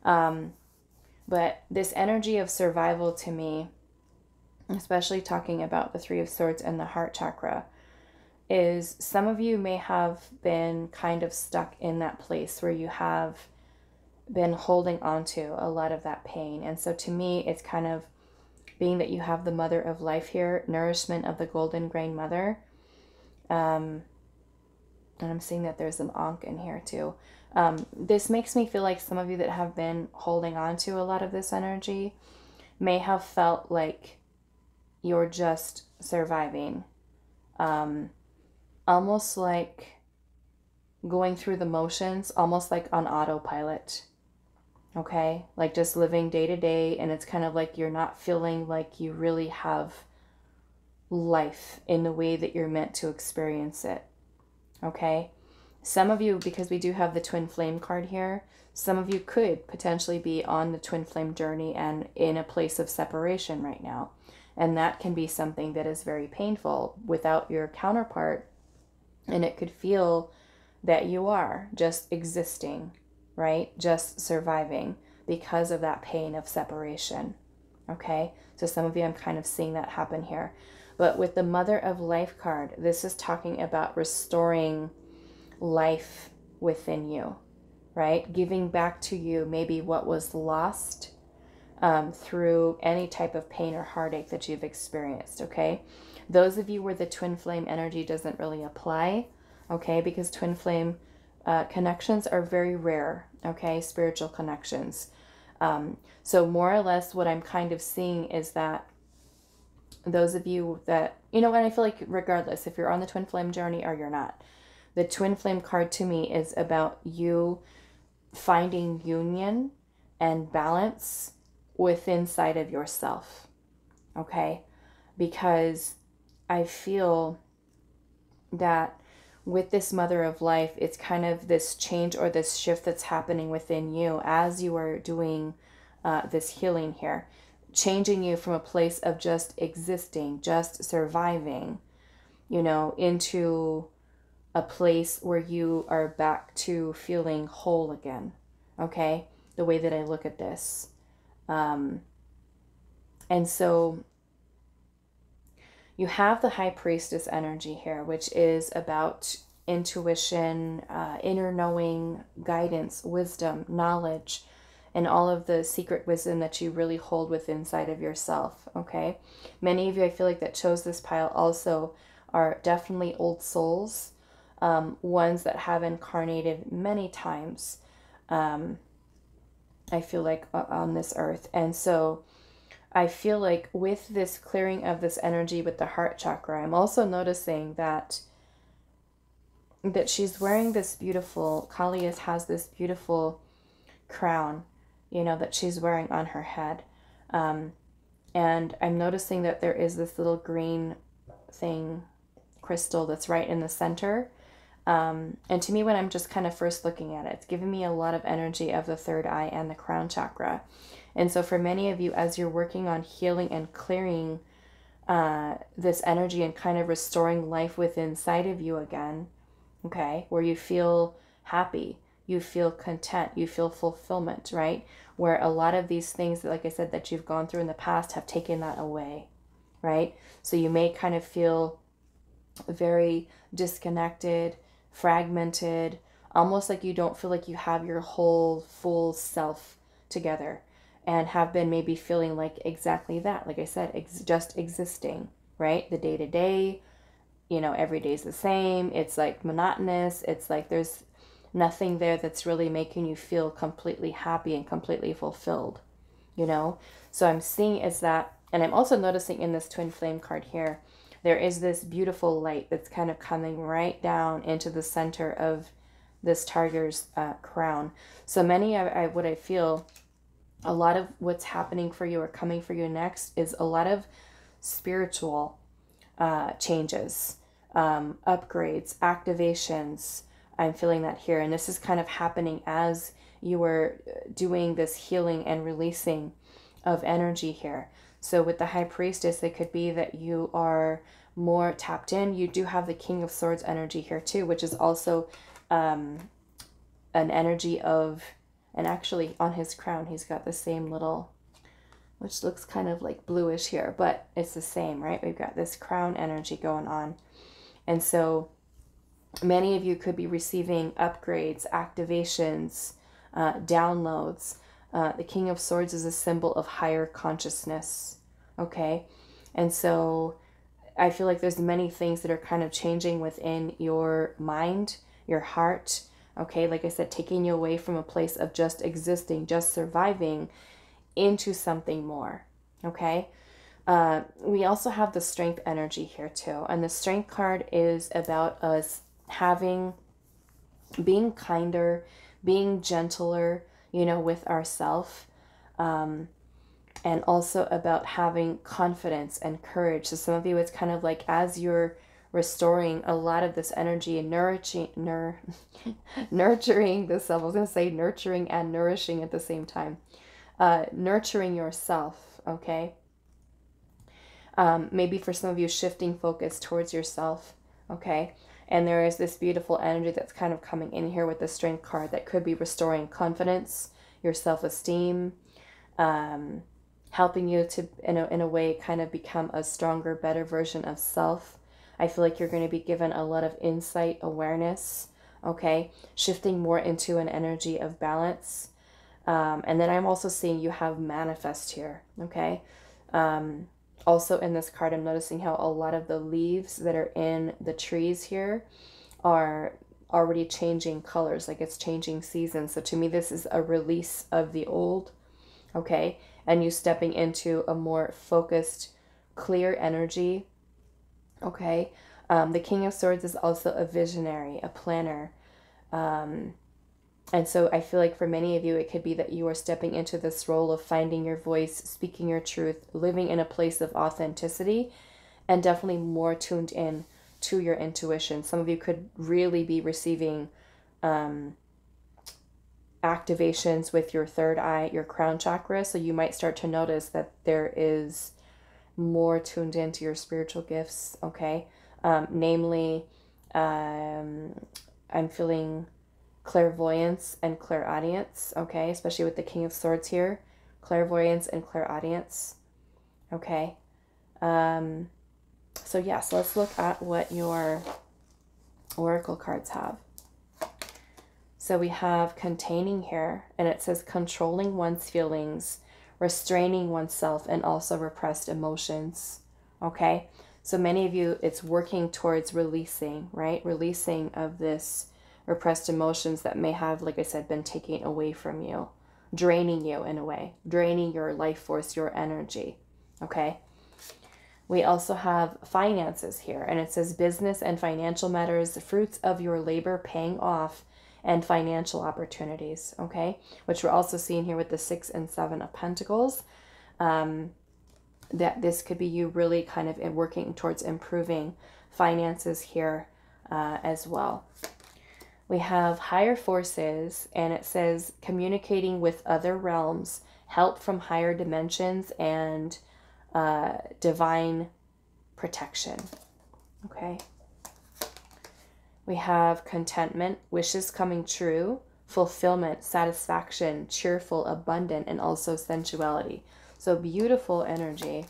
But this energy of survival to me, especially talking about the 3 of Swords and the heart chakra, is some of you may have been kind of stuck in that place where you have been holding on to a lot of that pain. And so to me, it's kind of being that you have the mother of life here, nourishment of the golden grain mother. And I'm seeing that there's an Ankh in here too. This makes me feel like some of you that have been holding on to a lot of this energy may have felt like you're just surviving. Almost like going through the motions, almost like on autopilot. Okay, like just living day to day, and it's kind of like you're not feeling like you really have life in the way that you're meant to experience it. Okay, some of you, because we do have the twin flame card here, some of you could potentially be on the twin flame journey and in a place of separation right now, and that can be something that is very painful without your counterpart, and it could feel that you are just existing, right? Just surviving because of that pain of separation. Okay, so some of you, I'm kind of seeing that happen here. But with the Mother of Life card, this is talking about restoring life within you, right? Giving back to you maybe what was lost through any type of pain or heartache that you've experienced, okay? Those of you where the twin flame energy doesn't really apply, okay, because twin flame connections are very rare, okay, spiritual connections. So more or less what I'm kind of seeing is that those of you that, you know, and I feel like regardless if you're on the twin flame journey or you're not, the twin flame card to me is about you finding union and balance within inside of yourself, okay? Because I feel that with this mother of life, it's kind of this change or this shift that's happening within you as you are doing this healing here, changing you from a place of just existing, just surviving, you know, into a place where you are back to feeling whole again. Okay, the way that I look at this. And so you have the High Priestess energy here, which is about intuition, inner knowing, guidance, wisdom, knowledge, and all of the secret wisdom that you really hold within inside of yourself, okay? Many of you, I feel like, that chose this pile also are definitely old souls, ones that have incarnated many times, I feel like, on this earth. And so I feel like with this clearing of this energy with the heart chakra, I'm also noticing that she's wearing this beautiful, Kali has this beautiful crown, you know, that she's wearing on her head. And I'm noticing that there is this little green thing, crystal, that's right in the center. And to me, when I'm just kind of first looking at it, it's giving me a lot of energy of the third eye and the crown chakra. And so for many of you, as you're working on healing and clearing this energy and kind of restoring life within inside of you again, okay, where you feel happy, you feel content, you feel fulfillment, right? Where a lot of these things, like I said, that you've gone through in the past have taken that away, right? So you may kind of feel very disconnected, fragmented, almost like you don't feel like you have your whole full self together, and have been maybe feeling like exactly that, like I said, just existing, right? The day to day, you know, every day's the same. It's like monotonous. It's like there's nothing there that's really making you feel completely happy and completely fulfilled, you know? So I'm seeing is that, and I'm also noticing in this twin flame card here, there is this beautiful light that's kind of coming right down into the center of this tiger's crown. So many of what I feel, a lot of what's happening for you or coming for you next is a lot of spiritual changes, upgrades, activations. I'm feeling that here. And this is kind of happening as you are doing this healing and releasing of energy here. So with the High Priestess, it could be that you are more tapped in. You do have the King of Swords energy here too, which is also an energy of, and actually on his crown, he's got the same little, which looks kind of like bluish here, but it's the same, right? We've got this crown energy going on. And so many of you could be receiving upgrades, activations, downloads. The King of Swords is a symbol of higher consciousness, okay? And so I feel like there's many things that are kind of changing within your mind, your heart, okay? Like I said, taking you away from a place of just existing, just surviving, into something more, okay? We also have the Strength energy here too. And the Strength card is about us being kinder, being gentler, you know, with ourselves, and also about having confidence and courage. So some of you, it's kind of like as you're restoring a lot of this energy and nurturing this self. I was going to say nurturing and nourishing at the same time. Nurturing yourself, okay? Maybe for some of you, shifting focus towards yourself, okay? And there is this beautiful energy that's kind of coming in here with the Strength card that could be restoring confidence, your self-esteem, helping you to, in a way, kind of become a stronger, better version of self. I feel like you're going to be given a lot of insight, awareness, okay? Shifting more into an energy of balance. And then I'm also seeing you have manifest here, okay? Also in this card, I'm noticing how a lot of the leaves that are in the trees here are already changing colors, like it's changing seasons. So to me, this is a release of the old, okay? And you stepping into a more focused, clear energy, okay? The King of Swords is also a visionary, a planner. And so I feel like for many of you, it could be that you are stepping into this role of finding your voice, speaking your truth, living in a place of authenticity, and definitely more tuned in to your intuition. Some of you could really be receiving activations with your third eye, your crown chakra. So you might start to notice that there is more tuned into your spiritual gifts, okay? Namely, I'm feeling clairvoyance and clairaudience, okay? Especially with the King of Swords here. Clairvoyance and clairaudience, okay? So yes, let's look at what your oracle cards have. So we have containing here, and it says controlling one's feelings, restraining oneself, and also repressed emotions, okay? So many of you, it's working towards releasing, right? Releasing of this repressed emotions that may have, like I said, been taken away from you, draining you in a way, draining your life force, your energy, okay? We also have finances here, and it says business and financial matters, the fruits of your labor paying off, and financial opportunities, okay? Which we're also seeing here with the 6 and 7 of Pentacles. That this could be you really kind of working towards improving finances here as well. We have higher forces, and it says communicating with other realms, help from higher dimensions, and divine protection, okay? We have contentment, wishes coming true, fulfillment, satisfaction, cheerful, abundant, and also sensuality. So beautiful energy.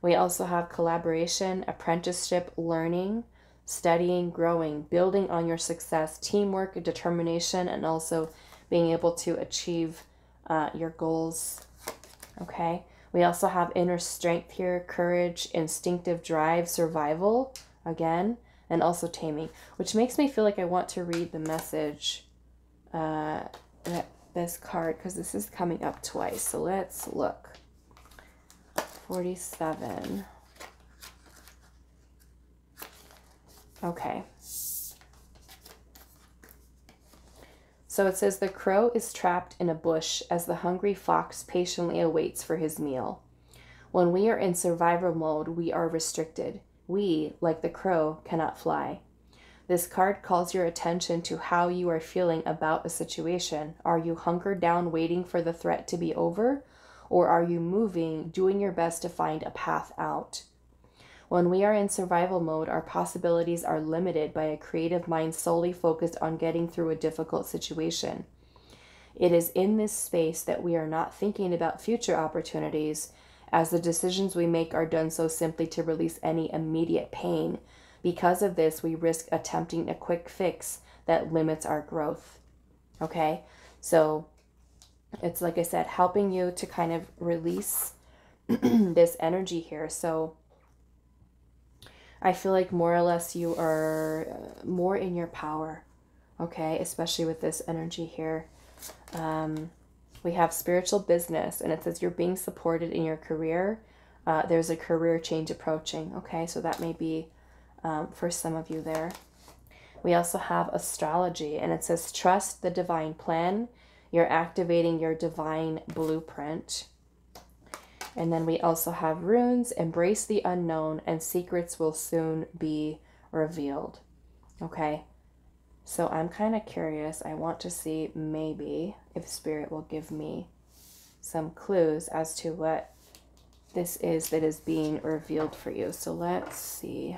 We also have collaboration, apprenticeship, learning, studying, growing, building on your success, teamwork, determination, and also being able to achieve your goals, okay? We also have inner strength here, courage, instinctive drive, survival, again, and also taming, which makes me feel like I want to read the message, this card, because this is coming up twice. So let's look. 47. Okay. So it says the crow is trapped in a bush as the hungry fox patiently awaits for his meal. When we are in survival mode, we are restricted. We, like the crow, cannot fly. This card calls your attention to how you are feeling about a situation. Are you hunkered down waiting for the threat to be over? Or are you moving, doing your best to find a path out? When we are in survival mode, our possibilities are limited by a creative mind solely focused on getting through a difficult situation. It is in this space that we are not thinking about future opportunities, as the decisions we make are done so simply to release any immediate pain. Because of this, we risk attempting a quick fix that limits our growth. Okay? So it's, like I said, helping you to kind of release this energy here. So I feel like more or less you are more in your power, okay? Especially with this energy here. We have spiritual business, and it says you're being supported in your career. There's a career change approaching, okay? So that may be for some of you there. We also have astrology, and it says trust the divine plan. You're activating your divine blueprint. And then we also have runes, embrace the unknown, and secrets will soon be revealed. Okay, so I'm kind of curious. I want to see maybe if Spirit will give me some clues as to what this is that is being revealed for you. So let's see.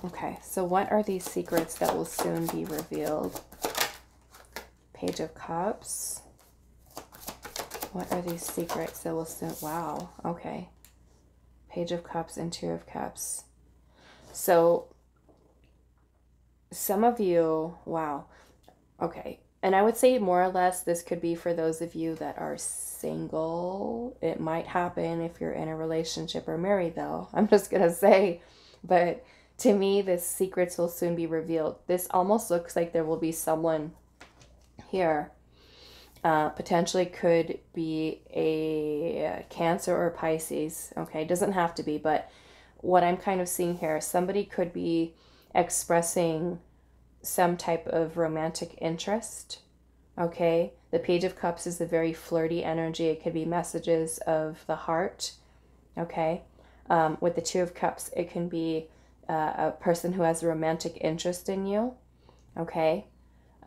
Okay, so what are these secrets that will soon be revealed? Page of Cups. What are these secrets that will soon... Wow, okay. Page of Cups and Two of Cups. So, some of you... Wow. Okay. And I would say more or less this could be for those of you that are single. It might happen if you're in a relationship or married, though. I'm just going to say. But to me, this secrets will soon be revealed. This almost looks like there will be someone here. Potentially could be a Cancer or Pisces. Okay, doesn't have to be, but what I'm kind of seeing here, somebody could be expressing some type of romantic interest. Okay, the Page of Cups is a very flirty energy. It could be messages of the heart. Okay, with the Two of Cups, it can be a person who has a romantic interest in you. Okay,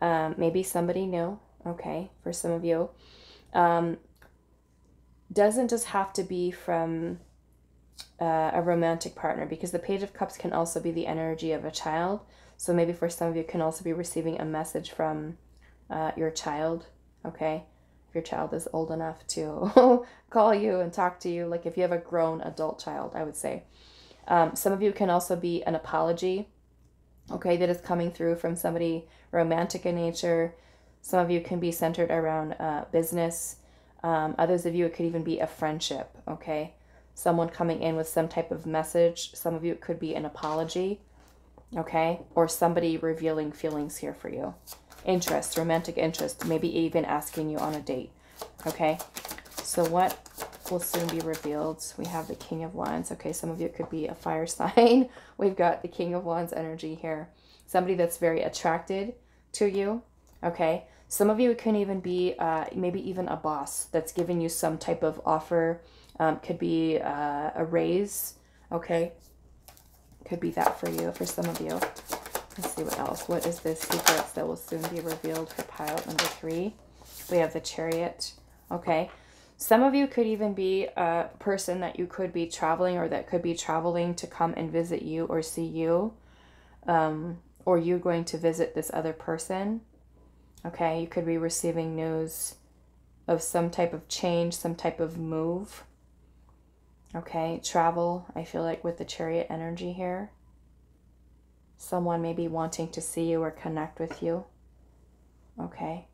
maybe somebody new. Okay, for some of you. Doesn't just have to be from a romantic partner, because the Page of Cups can also be the energy of a child. So maybe for some of you, can also be receiving a message from your child. Okay, if your child is old enough to call you and talk to you, like if you have a grown adult child, I would say. Some of you can also be an apology, okay, that is coming through from somebody romantic in nature. Some of you can be centered around business. Others of you, it could even be a friendship, okay? Someone coming in with some type of message. Some of you, it could be an apology, okay? Or somebody revealing feelings here for you. Interest, romantic interest, maybe even asking you on a date, okay? So what will soon be revealed? We have the King of Wands. Okay, some of you, it could be a fire sign. We've got the King of Wands energy here. Somebody that's very attracted to you, okay? Some of you, it can even be maybe even a boss that's giving you some type of offer. Could be a raise, okay? Could be that for you, for some of you. Let's see what else. What is this secrets that will soon be revealed for pile number 3? We have the Chariot, okay? Some of you could even be a person that you could be traveling, or that could be traveling to come and visit you or see you, or you going to visit this other person. Okay, you could be receiving news of some type of change, some type of move. Okay, travel, I feel like with the Chariot energy here. Someone may be wanting to see you or connect with you. Okay,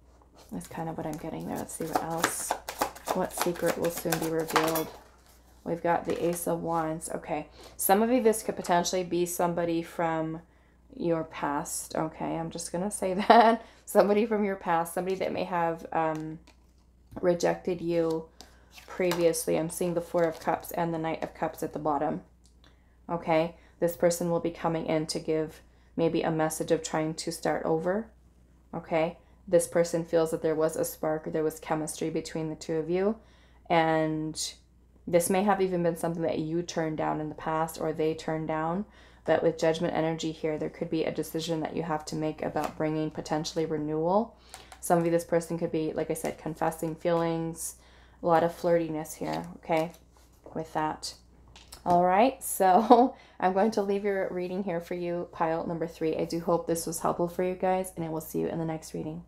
that's kind of what I'm getting there. Let's see what else. What secret will soon be revealed? We've got the Ace of Wands. Okay, some of you, this could potentially be somebody from your past. Okay, I'm just going to say that. Somebody from your past, somebody that may have rejected you previously. I'm seeing the Four of Cups and the Knight of Cups at the bottom. Okay, this person will be coming in to give maybe a message of trying to start over. Okay, this person feels that there was a spark, or there was chemistry between the two of you, and this may have even been something that you turned down in the past, or they turned down. But with Judgment energy here, there could be a decision that you have to make about bringing potentially renewal. Some of you, this person could be, like I said, confessing feelings, a lot of flirtiness here, okay, with that. All right, so I'm going to leave your reading here for you, pile number 3. I do hope this was helpful for you guys, and I will see you in the next reading.